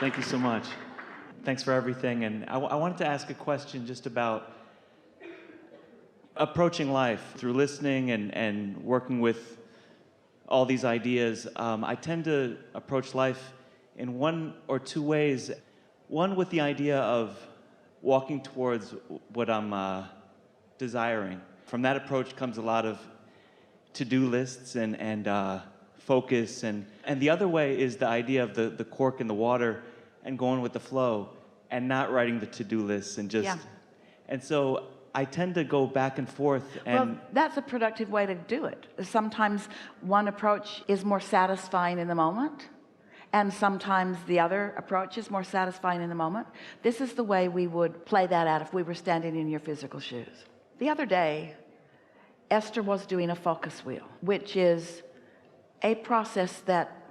Thank you so much. Thanks for everything. And I wanted to ask a question just about approaching life through listening and working with all these ideas. I tend to approach life in one or two ways. One with the idea of walking towards what I'm desiring. From that approach comes a lot of to-do lists and focus. And the other way is the idea of the cork in the water and going with the flow and not writing the to-do lists and just... Yeah. And so I tend to go back and forth. And Well, that's a productive way to do it. Sometimes one approach is more satisfying in the moment, and sometimes the other approach is more satisfying in the moment. This is the way we would play that out if we were standing in your physical shoes. The other day, Esther was doing a focus wheel, which is a process that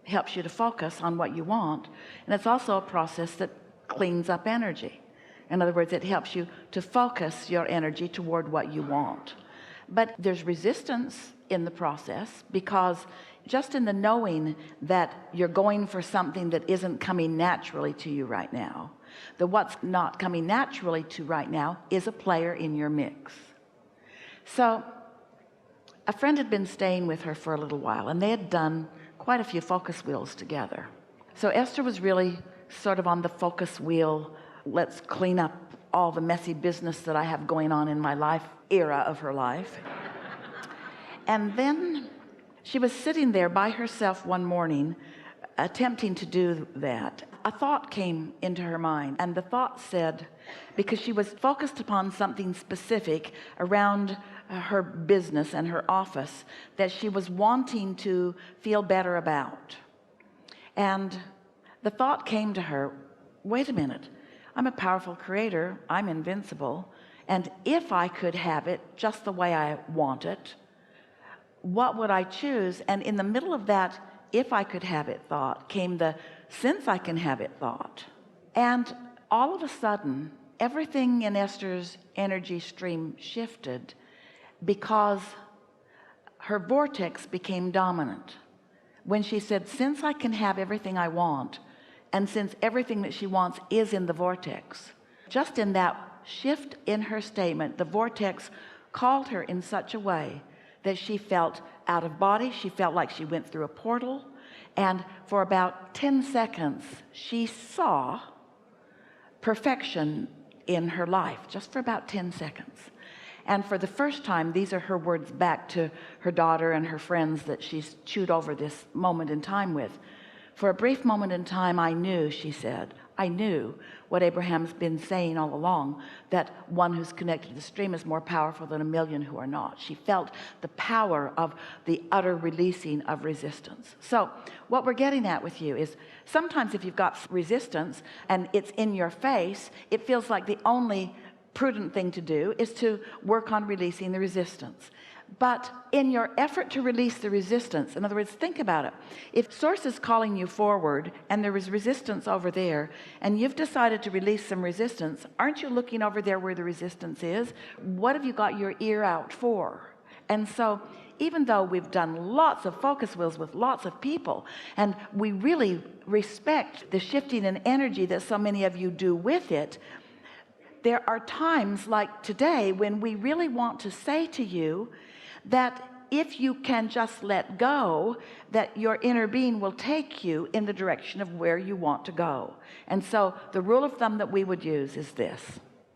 helps you to focus on what you want, and it's also a process that cleans up energy. In other words, it helps you to focus your energy toward what you want. But there's resistance in the process, because just in the knowing that you're going for something that isn't coming naturally to you right now, the what's not coming naturally to right now is a player in your mix. So a friend had been staying with her for a little while, and they had done quite a few focus wheels together. So Esther was really sort of on the focus wheel, let's clean up all the messy business that I have going on in my life era of her life. And then she was sitting there by herself one morning attempting to do that. A thought came into her mind, and the thought said, because she was focused upon something specific around her business and her office that she was wanting to feel better about. And the thought came to her, wait a minute, I'm a powerful creator, I'm invincible, and if I could have it just the way I want it, what would I choose? And in the middle of that if I could have it thought came the since I can have it thought. And all of a sudden everything in Esther's energy stream shifted, because her vortex became dominant when she said, since I can have everything I want, and since everything that she wants is in the vortex. Just in that shift in her statement, the vortex called her in such a way that she felt out of body. She felt like she went through a portal, and for about 10 seconds she saw perfection in her life, just for about 10 seconds. And for the first time, these are her words back to her daughter and her friends that she's chewed over this moment in time with. For a brief moment in time, I knew, she said, I knew what Abraham's been saying all along, that one who's connected to the stream is more powerful than a million who are not. She felt the power of the utter releasing of resistance. So what we're getting at with you is sometimes if you've got resistance and it's in your face, it feels like the only prudent thing to do is to work on releasing the resistance. But in your effort to release the resistance, in other words, think about it. If source is calling you forward and there is resistance over there, and you've decided to release some resistance, aren't you looking over there where the resistance is? What have you got your ear out for? And so even though we've done lots of focus wheels with lots of people, and we really respect the shifting in energy that so many of you do with it, there are times like today when we really want to say to you that if you can just let go, that your inner being will take you in the direction of where you want to go. And so the rule of thumb that we would use is this: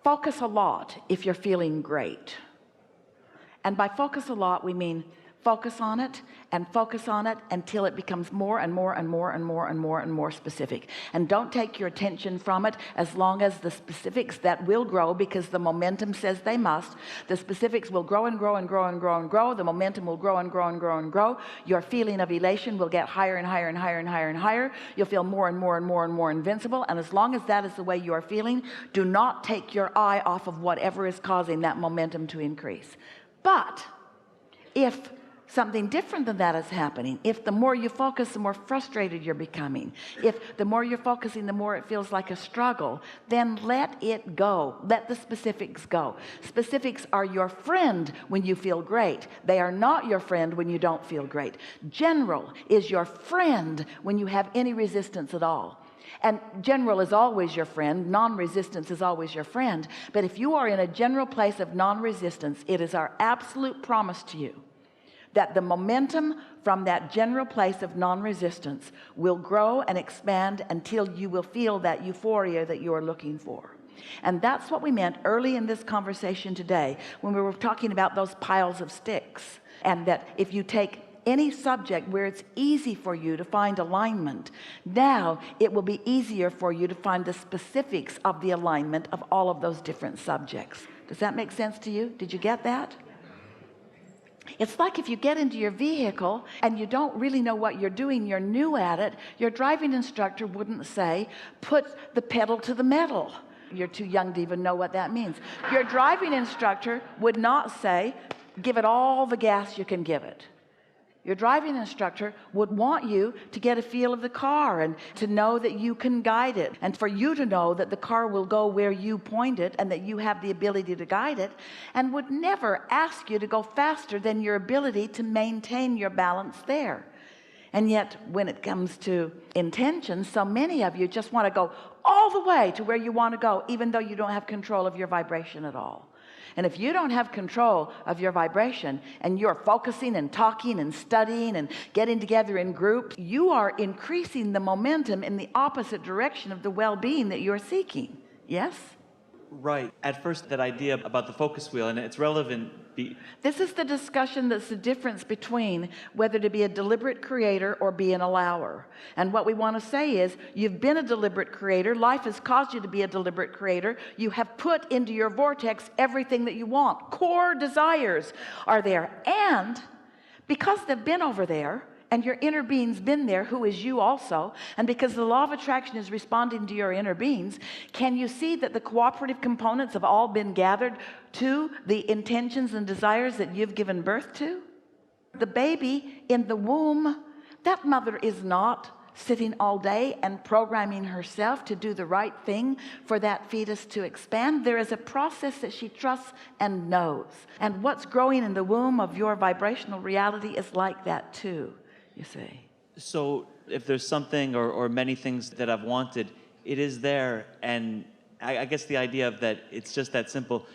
focus a lot if you're feeling great. And by focus a lot, we mean focus on it until it becomes more and more and more and more and more and more specific. And don't take your attention from it as long as the specifics that will grow, because the momentum says they must. The specifics will grow and grow and grow and grow and grow. The momentum will grow and grow and grow and grow. Your feeling of elation will get higher and higher and higher and higher and higher. You'll feel more and more and more and more invincible. And as long as that is the way you are feeling, do not take your eye off of whatever is causing that momentum to increase. But if something different than that is happening, if the more you focus, the more frustrated you're becoming, if the more you're focusing, the more it feels like a struggle, then let it go. Let the specifics go. Specifics are your friend when you feel great. They are not your friend when you don't feel great. General is your friend when you have any resistance at all. And general is always your friend. Non-resistance is always your friend. But if you are in a general place of non-resistance, it is our absolute promise to you that the momentum from that general place of non-resistance will grow and expand until you will feel that euphoria that you are looking for. And that's what we meant early in this conversation today when we were talking about those piles of sticks. And that if you take any subject where it's easy for you to find alignment, now it will be easier for you to find the specifics of the alignment of all of those different subjects. Does that make sense to you? Did you get that? It's like if you get into your vehicle and you don't really know what you're doing, you're new at it, your driving instructor wouldn't say, put the pedal to the metal. You're too young to even know what that means. Your driving instructor would not say, give it all the gas you can give it. Your driving instructor would want you to get a feel of the car and to know that you can guide it, and for you to know that the car will go where you point it and that you have the ability to guide it, and would never ask you to go faster than your ability to maintain your balance there. And yet when it comes to intention, so many of you just want to go all the way to where you want to go, even though you don't have control of your vibration at all. And if you don't have control of your vibration and you're focusing and talking and studying and getting together in groups, you are increasing the momentum in the opposite direction of the well-being that you're seeking. Yes? Right. At first, that idea about the focus wheel, and it's relevant. This is the discussion that's the difference between whether to be a deliberate creator or be an allower. And what we want to say is, you've been a deliberate creator. Life has caused you to be a deliberate creator. You have put into your vortex everything that you want. Core desires are there. And because they've been over there, and your inner being's been there, who is you also, and because the law of attraction is responding to your inner beings, can you see that the cooperative components have all been gathered to the intentions and desires that you've given birth to? The baby in the womb, that mother is not sitting all day and programming herself to do the right thing for that fetus to expand. There is a process that she trusts and knows. And what's growing in the womb of your vibrational reality is like that too. You see. So if there's something or many things that I've wanted, it is there, and I guess the idea of that, it's just that simple.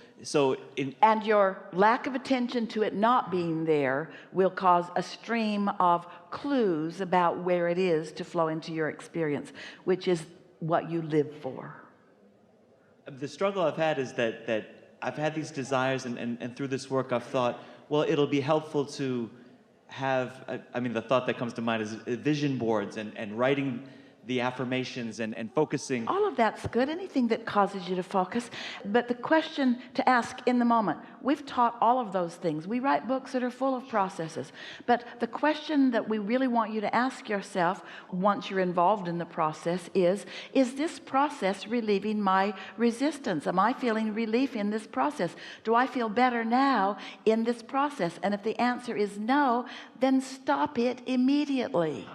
And your lack of attention to it not being there will cause a stream of clues about where it is to flow into your experience, which is what you live for. The struggle I've had is that I've had these desires, and through this work I've thought, well, it'll be helpful to have, the thought that comes to mind is vision boards and writing the affirmations and focusing. All of that's good, anything that causes you to focus. But the question to ask in the moment, we've taught all of those things. We write books that are full of processes. But the question that we really want you to ask yourself once you're involved in the process is this process relieving my resistance? Am I feeling relief in this process? Do I feel better now in this process? And if the answer is no, then stop it immediately.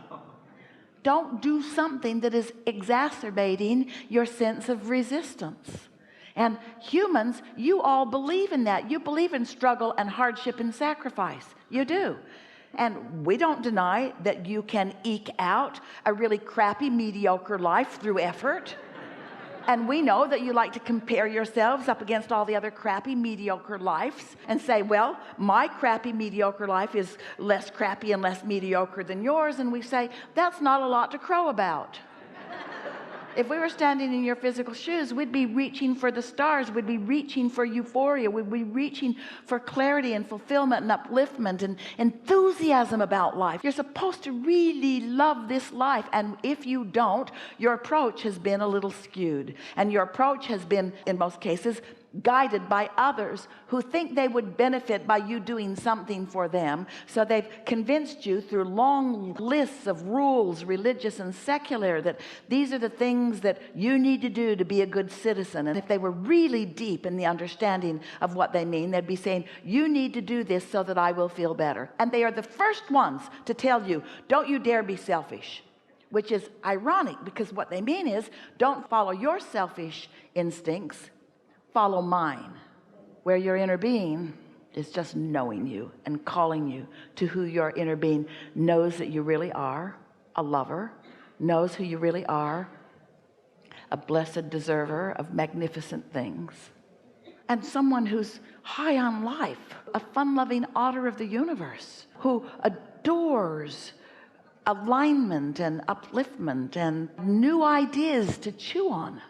Don't do something that is exacerbating your sense of resistance. And humans, you all believe in that. You believe in struggle and hardship and sacrifice. You do. And we don't deny that you can eke out a really crappy, mediocre life through effort. And we know that you like to compare yourselves up against all the other crappy, mediocre lives and say, well, my crappy, mediocre life is less crappy and less mediocre than yours. And we say, that's not a lot to crow about. If we were standing in your physical shoes, we'd be reaching for the stars. We'd be reaching for euphoria. We'd be reaching for clarity and fulfillment and upliftment and enthusiasm about life. You're supposed to really love this life. And if you don't, your approach has been a little skewed. And your approach has been, in most cases, guided by others who think they would benefit by you doing something for them. So they've convinced you through long lists of rules, religious and secular, that these are the things that you need to do to be a good citizen. And if they were really deep in the understanding of what they mean, they'd be saying, you need to do this so that I will feel better. And they are the first ones to tell you, don't you dare be selfish. Which is ironic, because what they mean is, don't follow your selfish instincts, follow mine, where your inner being is just knowing you and calling you to who your inner being knows that you really are, a lover, knows who you really are, a blessed deserver of magnificent things, and someone who's high on life, a fun-loving otter of the universe who adores alignment and upliftment and new ideas to chew on.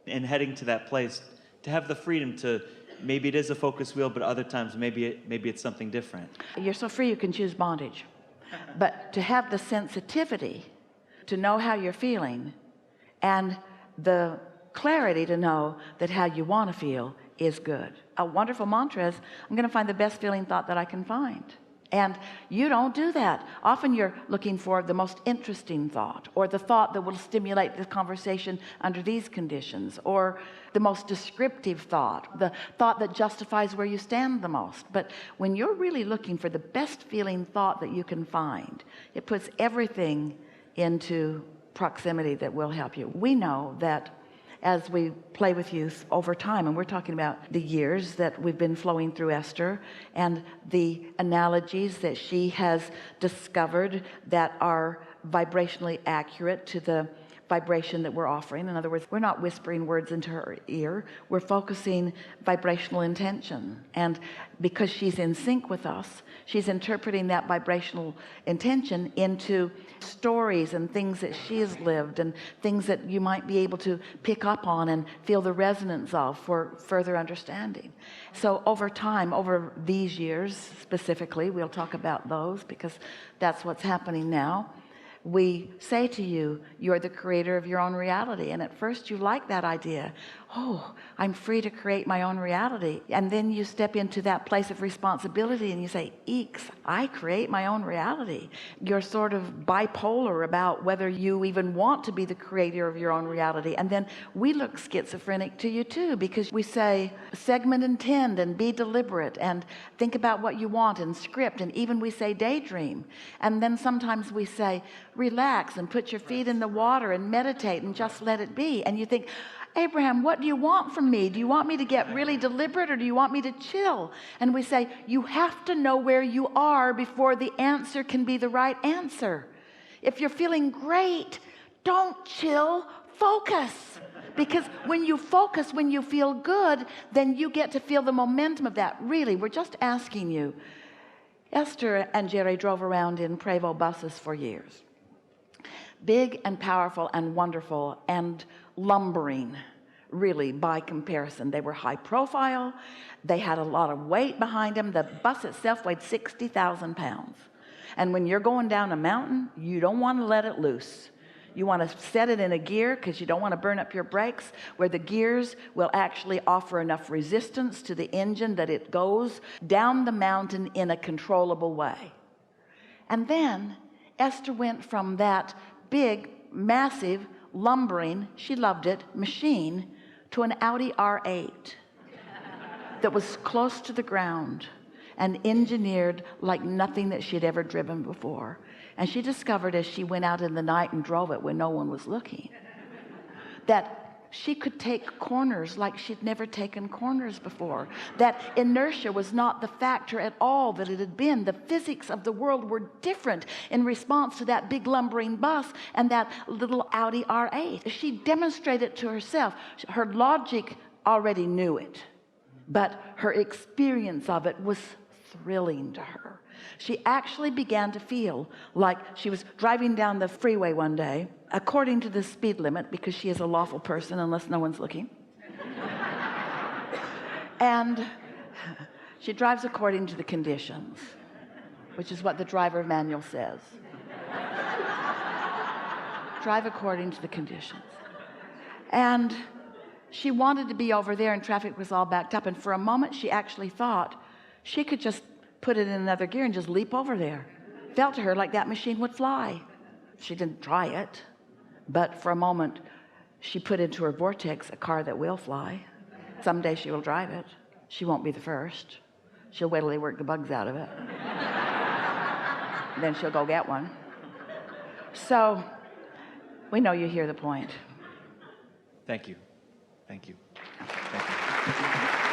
And heading to that place, to have the freedom to, maybe it is a focus wheel, but other times maybe it's something different. You're so free you can choose bondage. But to have the sensitivity to know how you're feeling and the clarity to know that how you want to feel is good. A wonderful mantra is, I'm going to find the best feeling thought that I can find. And you don't do that. Often you're looking for the most interesting thought, or the thought that will stimulate the conversation under these conditions, or the most descriptive thought, the thought that justifies where you stand the most. But when you're really looking for the best feeling thought that you can find, it puts everything into proximity that will help you. We know that as we play with youth over time, and we're talking about the years that we've been flowing through Esther and the analogies that she has discovered that are vibrationally accurate to the vibration that we're offering. In other words, we're not whispering words into her ear, we're focusing vibrational intention. And because she's in sync with us, she's interpreting that vibrational intention into stories and things that she has lived and things that you might be able to pick up on and feel the resonance of for further understanding. So over time, over these years specifically, we'll talk about those because that's what's happening now. We say to you, you're the creator of your own reality. And at first you like that idea. Oh, I'm free to create my own reality. And then you step into that place of responsibility and you say, eeks, I create my own reality. You're sort of bipolar about whether you even want to be the creator of your own reality. And then we look schizophrenic to you too, because we say segment intend and be deliberate and think about what you want and script. And even we say daydream. And then sometimes we say relax and put your feet in the water and meditate and just let it be. And you think, Abraham, what do you want from me? Do you want me to get really deliberate, or do you want me to chill? And we say, you have to know where you are before the answer can be the right answer. If you're feeling great, don't chill, focus. Because when you focus, when you feel good, then you get to feel the momentum of that. Really, we're just asking you. Esther and Jerry drove around in Prevost buses for years. Big and powerful and wonderful and lumbering, really, by comparison. They were high profile. They had a lot of weight behind them. The bus itself weighed 60,000 pounds. And when you're going down a mountain, you don't want to let it loose. You want to set it in a gear because you don't want to burn up your brakes, where the gears will actually offer enough resistance to the engine that it goes down the mountain in a controllable way. And then Esther went from that big, massive, lumbering, she loved it, machine to an Audi R8 that was close to the ground and engineered like nothing that she'd ever driven before. And she discovered as she went out in the night and drove it when no one was looking, that she could take corners like she'd never taken corners before. That inertia was not the factor at all that it had been. The physics of the world were different in response to that big lumbering bus and that little Audi R8. She demonstrated it to herself. Her logic already knew it, but her experience of it was thrilling to her. She actually began to feel like she was driving down the freeway one day according to the speed limit, because she is a lawful person unless no one's looking. And she drives according to the conditions, which is what the driver manual says. Drive according to the conditions. And she wanted to be over there and traffic was all backed up. And for a moment, she actually thought she could just put it in another gear and just leap over there. Felt to her like that machine would fly. She didn't try it, but for a moment, she put into her vortex a car that will fly. Someday she will drive it. She won't be the first. She'll wait till they work the bugs out of it. Then she'll go get one. So we know you hear the point. Thank you. Thank you. Thank you.